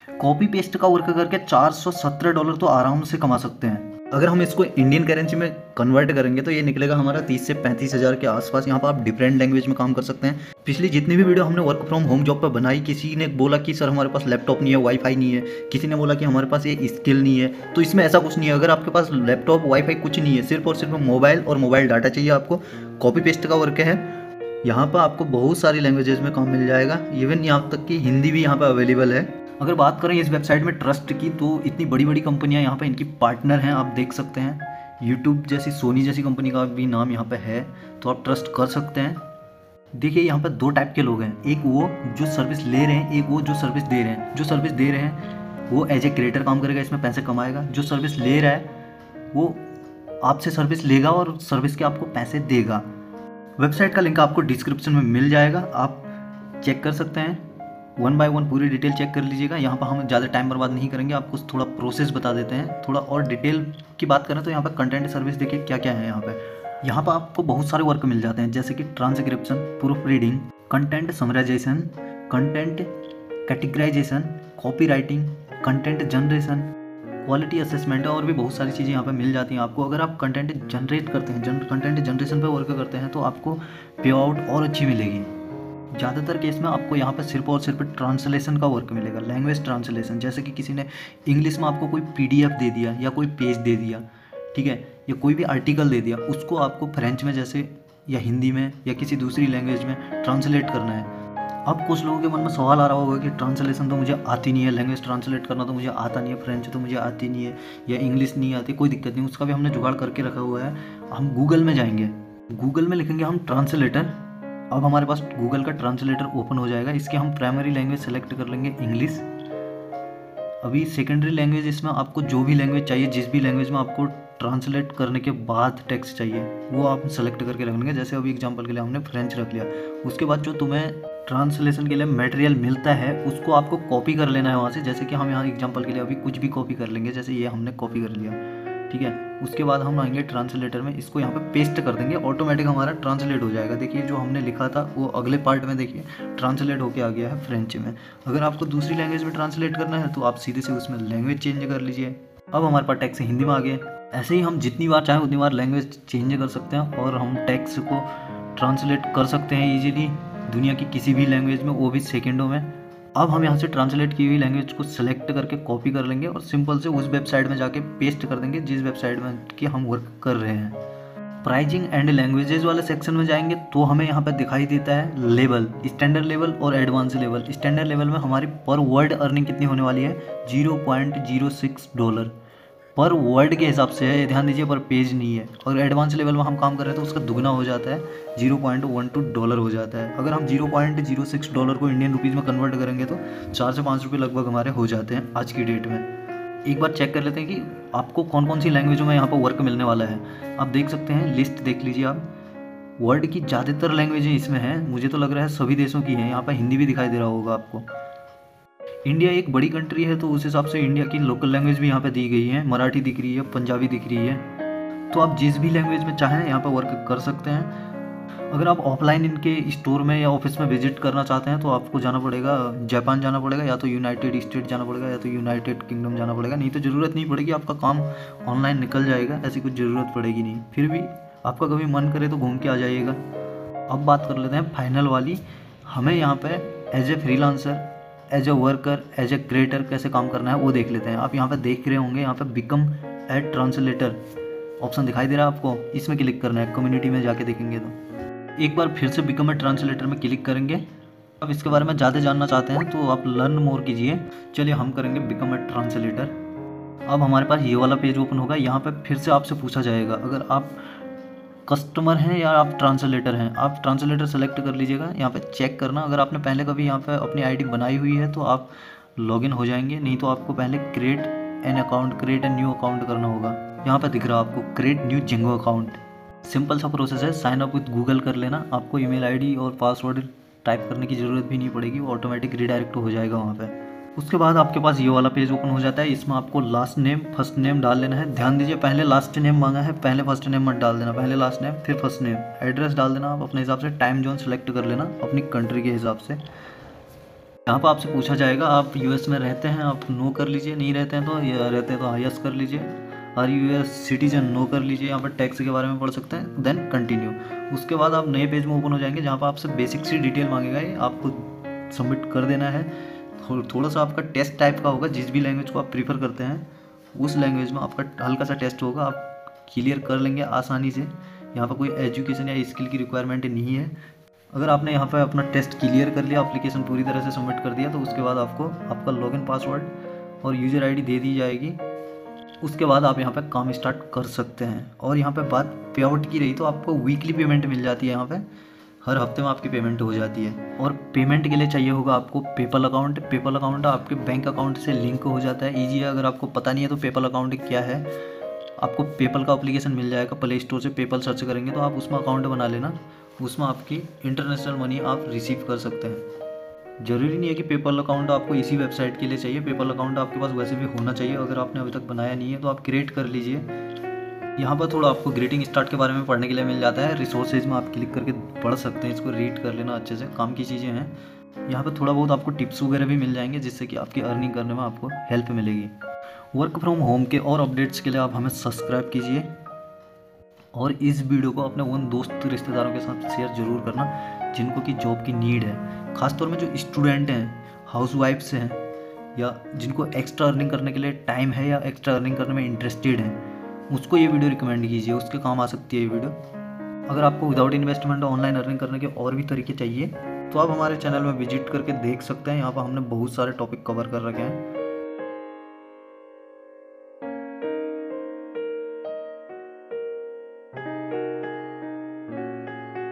Copy paste का work करके $417 तो आराम से कमा सकते हैं। अगर हम इसको इंडियन करेंसी में कन्वर्ट करेंगे तो ये निकलेगा हमारा 30 से 35 हज़ार के आसपास। यहाँ पर आप डिफरेंट लैंग्वेज में काम कर सकते हैं। पिछली जितनी भी वीडियो हमने वर्क फ्रॉम होम जॉब पर बनाई, किसी ने बोला कि सर हमारे पास लैपटॉप नहीं है, वाईफाई नहीं है, किसी ने बोला कि हमारे पास ये स्किल नहीं है, तो इसमें ऐसा कुछ नहीं है। अगर आपके पास लैपटॉप वाईफाई कुछ नहीं है, सिर्फ और सिर्फ मोबाइल और मोबाइल डाटा चाहिए आपको, कॉपी पेस्ट का वर्क है। यहाँ पर आपको बहुत सारी लैंग्वेजेस में काम मिल जाएगा, इवन यहाँ तक कि हिंदी भी यहाँ पर अवेलेबल है। अगर बात करें इस वेबसाइट में ट्रस्ट की, तो इतनी बड़ी बड़ी कंपनियां यहाँ पे इनकी पार्टनर हैं, आप देख सकते हैं। यूट्यूब जैसी, सोनी जैसी कंपनी का भी नाम यहाँ पे है, तो आप ट्रस्ट कर सकते हैं। देखिए यहाँ पे दो टाइप के लोग हैं, एक वो जो सर्विस ले रहे हैं, एक वो जो सर्विस दे रहे हैं। जो सर्विस दे रहे हैं वो एज ए क्रिएटर काम करेगा, इसमें पैसे कमाएगा। जो सर्विस ले रहा है वो आपसे सर्विस लेगा और सर्विस के आपको पैसे देगा। वेबसाइट का लिंक आपको डिस्क्रिप्शन में मिल जाएगा, आप चेक कर सकते हैं। वन बाय वन पूरी डिटेल चेक कर लीजिएगा। यहाँ पर हम ज़्यादा टाइम बर्बाद नहीं करेंगे, आपको थोड़ा प्रोसेस बता देते हैं। थोड़ा और डिटेल की बात करें तो यहाँ पर कंटेंट सर्विस देखिए क्या क्या है। यहाँ पर आपको बहुत सारे वर्क मिल जाते हैं, जैसे कि transcription, proof reading, content summarization, content categorization, copy writing, content generation, quality assessment और भी बहुत सारी चीज़ें यहाँ पे मिल जाती हैं आपको। अगर आप कंटेंट जनरेट करते हैं, कंटेंट जनरेशन पे वर्क करते हैं, तो आपको पे आउट और अच्छी मिलेगी। ज़्यादातर केस में आपको यहाँ पे सिर्फ और सिर्फ ट्रांसलेशन का वर्क मिलेगा, लैंग्वेज ट्रांसलेशन। जैसे कि किसी ने इंग्लिश में आपको कोई PDF दे दिया या कोई पेज दे दिया, ठीक है, या कोई भी आर्टिकल दे दिया, उसको आपको फ्रेंच में जैसे, या हिंदी में, या किसी दूसरी लैंग्वेज में ट्रांसलेट करना है। अब कुछ लोगों के मन में सवाल आ रहा होगा कि ट्रांसलेशन तो मुझे आती नहीं है, लैंग्वेज ट्रांसलेट करना तो मुझे आता नहीं है, फ्रेंच तो मुझे आती नहीं है, या इंग्लिश नहीं आती। कोई दिक्कत नहीं, उसका भी हमने जुगाड़ करके रखा हुआ है। हम गूगल में जाएंगे, गूगल में लिखेंगे हम ट्रांसलेटर। अब हमारे पास गूगल का ट्रांसलेटर ओपन हो जाएगा। इसके हम प्राइमरी लैंग्वेज सेलेक्ट कर लेंगे इंग्लिश। अभी सेकेंडरी लैंग्वेज, इसमें आपको जो भी लैंग्वेज चाहिए, जिस भी लैंग्वेज में आपको ट्रांसलेट करने के बाद टेक्स्ट चाहिए, वो आप सेलेक्ट करके रख लेंगे। जैसे अभी एग्जांपल के लिए हमने फ्रेंच रख लिया। उसके बाद जो तुम्हें ट्रांसलेशन के लिए मटेरियल मिलता है, उसको आपको कॉपी कर लेना है वहाँ से। जैसे कि हम यहाँ एग्जांपल के लिए अभी कुछ भी कॉपी कर लेंगे, जैसे ये हमने कॉपी कर लिया, ठीक है। उसके बाद हम आएंगे ट्रांसलेटर में, इसको यहाँ पे पेस्ट कर देंगे, ऑटोमेटिक हमारा ट्रांसलेट हो जाएगा। देखिए जो हमने लिखा था वो अगले पार्ट में देखिए ट्रांसलेट होके आ गया है फ्रेंच में। अगर आपको दूसरी लैंग्वेज में ट्रांसलेट करना है तो आप सीधे से उसमें लैंग्वेज चेंज कर लीजिए। अब हमारे पास टेक्स्ट हिंदी में आ गया। ऐसे ही हम जितनी बार चाहें उतनी बार लैंग्वेज चेंज कर सकते हैं और हम टेक्स्ट को ट्रांसलेट कर सकते हैं ईजिली दुनिया की किसी भी लैंग्वेज में, वो भी सेकेंडों में। अब हम यहाँ से ट्रांसलेट की हुई लैंग्वेज को सेलेक्ट करके कॉपी कर लेंगे और सिंपल से उस वेबसाइट में जाके पेस्ट कर देंगे जिस वेबसाइट में कि हम वर्क कर रहे हैं। प्राइजिंग एंड लैंग्वेजेस वाले सेक्शन में जाएंगे तो हमें यहाँ पे दिखाई देता है लेवल, स्टैंडर्ड लेवल और एडवांस लेवल। स्टैंडर्ड लेवल में हमारी पर वर्ड अर्निंग कितनी होने वाली है, $0.06 पर वर्ड के हिसाब से है, ध्यान दीजिए, पर पेज नहीं है। और एडवांस लेवल में हम काम कर रहे हैं तो उसका दुगना हो जाता है, $0.12 हो जाता है। अगर हम $0.06 को इंडियन रुपीज़ में कन्वर्ट करेंगे तो 4 से 5 रुपये लगभग हमारे हो जाते हैं आज की डेट में। एक बार चेक कर लेते हैं कि आपको कौन कौन सी लैंग्वेजों में यहाँ पर वर्क मिलने वाला है। आप देख सकते हैं, लिस्ट देख लीजिए आप। वर्ल्ड की ज़्यादातर लैंग्वेजें इसमें हैं, मुझे तो लग रहा है सभी देशों की हैं। यहाँ पर हिंदी भी दिखाई दे रहा होगा आपको। इंडिया एक बड़ी कंट्री है तो उस हिसाब से इंडिया की लोकल लैंग्वेज भी यहाँ पे दी गई है। मराठी दिख रही है, पंजाबी दिख रही है, तो आप जिस भी लैंग्वेज में चाहें यहाँ पर वर्क कर सकते हैं। अगर आप ऑफलाइन इनके स्टोर में या ऑफिस में विजिट करना चाहते हैं तो आपको जाना पड़ेगा, जापान जाना पड़ेगा, या तो यूनाइटेड स्टेट जाना पड़ेगा, या तो यूनाइटेड किंगडम जाना पड़ेगा। नहीं तो ज़रूरत नहीं पड़ेगी, आपका काम ऑनलाइन निकल जाएगा, ऐसी कुछ ज़रूरत पड़ेगी नहीं। फिर भी आपका कभी मन करे तो घूम के आ जाइएगा। अब बात कर लेते हैं फाइनल वाली। हमें यहाँ पर as a freelancer, as a worker, as a creator कैसे काम करना है वो देख लेते हैं। आप यहाँ पे देख रहे होंगे, यहाँ पे बिकम ए ट्रांसलेटर ऑप्शन दिखाई दे रहा है आपको, इसमें क्लिक करना है। कम्युनिटी में जाके देखेंगे तो एक बार फिर से बिकम ए ट्रांसलेटर में क्लिक करेंगे। अब इसके बारे में ज़्यादा जानना चाहते हैं तो आप लर्न मोर कीजिए। चलिए हम करेंगे बिकम ए ट्रांसलेटर। अब हमारे पास ये वाला पेज ओपन होगा। यहाँ पर फिर से आपसे पूछा जाएगा अगर आप कस्टमर हैं या आप ट्रांसलेटर हैं। आप ट्रांसलेटर सेलेक्ट कर लीजिएगा। यहाँ पे चेक करना, अगर आपने पहले कभी यहाँ पे अपनी आईडी बनाई हुई है तो आप लॉगिन हो जाएंगे, नहीं तो आपको पहले create an account, create an new account करना होगा। यहाँ पे दिख रहा है आपको create new Django account. Simple सा प्रोसेस है, साइन अप विद गूगल कर लेना। आपको ईमेल आईडी और पासवर्ड टाइप करने की ज़रूरत भी नहीं पड़ेगी, वो ऑटोमेटिक रिडायरेक्ट हो जाएगा वहाँ पे। उसके बाद आपके पास ये वाला पेज ओपन हो जाता है। इसमें आपको लास्ट नेम, फर्स्ट नेम डाल लेना है। ध्यान दीजिए, पहले लास्ट नेम मांगा है, पहले फर्स्ट नेम मत डाल देना, पहले लास्ट नेम फिर फर्स्ट नेम। एड्रेस डाल देना आप अपने हिसाब से, टाइम जोन सेलेक्ट कर लेना अपनी कंट्री के हिसाब से। यहाँ पर आपसे पूछा जाएगा आप यूएस में रहते हैं, आप नो कर लीजिए, नहीं रहते हैं तो या रहते हैं तो यस कर लीजिए, आर यूएस सिटीजन नो कर लीजिए। यहाँ पर टैक्स के बारे में पढ़ सकते हैं, देन कंटिन्यू। उसके बाद आप नए पेज में ओपन हो जाएंगे जहाँ पर आपसे बेसिक सी डिटेल मांगेगा, ये आपको सबमिट कर देना है। थोड़ा सा आपका टेस्ट टाइप का होगा, जिस भी लैंग्वेज को आप प्रीफर करते हैं उस लैंग्वेज में आपका हल्का सा टेस्ट होगा, आप क्लियर कर लेंगे आसानी से। यहाँ पर कोई एजुकेशन या स्किल की रिक्वायरमेंट नहीं है। अगर आपने यहाँ पर अपना टेस्ट क्लियर कर लिया, एप्लीकेशन पूरी तरह से सबमिट कर दिया, तो उसके बाद आपको आपका लॉगिन पासवर्ड और यूज़र आईडी दे दी जाएगी। उसके बाद आप यहाँ पे काम स्टार्ट कर सकते हैं। और यहाँ पे बात पे आउट की रही तो आपको वीकली पेमेंट मिल जाती है, यहाँ पे हर हफ्ते में आपकी पेमेंट हो जाती है। और पेमेंट के लिए चाहिए होगा आपको पेपल अकाउंट। पेपल अकाउंट आपके बैंक अकाउंट से लिंक हो जाता है, ईजी है। अगर आपको पता नहीं है तो पेपल अकाउंट क्या है, आपको पेपल का एप्लीकेशन मिल जाएगा प्ले स्टोर से, पेपल सर्च करेंगे तो आप उसमें अकाउंट बना लेना, उसमें आपकी इंटरनेशनल मनी आप रिसीव कर सकते हैं। ज़रूरी नहीं है कि पेपल अकाउंट आपको इसी वेबसाइट के लिए चाहिए, पेपल अकाउंट आपके पास वैसे भी होना चाहिए। अगर आपने अभी तक बनाया नहीं है तो आप क्रिएट कर लीजिए। यहाँ पर थोड़ा आपको ग्रीटिंग स्टार्ट के बारे में पढ़ने के लिए मिल जाता है, रिसोर्सेज में आप क्लिक करके पढ़ सकते हैं, इसको रीड कर लेना अच्छे से, काम की चीज़ें हैं। यहाँ पर थोड़ा बहुत आपको टिप्स वगैरह भी मिल जाएंगे जिससे कि आपकी अर्निंग करने में आपको हेल्प मिलेगी। वर्क फ्रॉम होम के और अपडेट्स के लिए आप हमें सब्सक्राइब कीजिए और इस वीडियो को अपने उन दोस्त रिश्तेदारों के साथ शेयर जरूर करना जिनको कि जॉब की नीड है। खासतौर में जो स्टूडेंट हैं, हाउस वाइफ्स हैं, या जिनको एक्स्ट्रा अर्निंग करने के लिए टाइम है या एक्स्ट्रा अर्निंग करने में इंटरेस्टेड हैं, उसको ये वीडियो रिकमेंड कीजिए, उसके काम आ सकती है ये वीडियो। अगर आपको विदाउट इन्वेस्टमेंट ऑनलाइन अर्निंग करने के और भी तरीके चाहिए तो आप हमारे चैनल में विजिट करके देख सकते हैं। यहाँ पर हमने बहुत सारे टॉपिक कवर कर रखे हैं।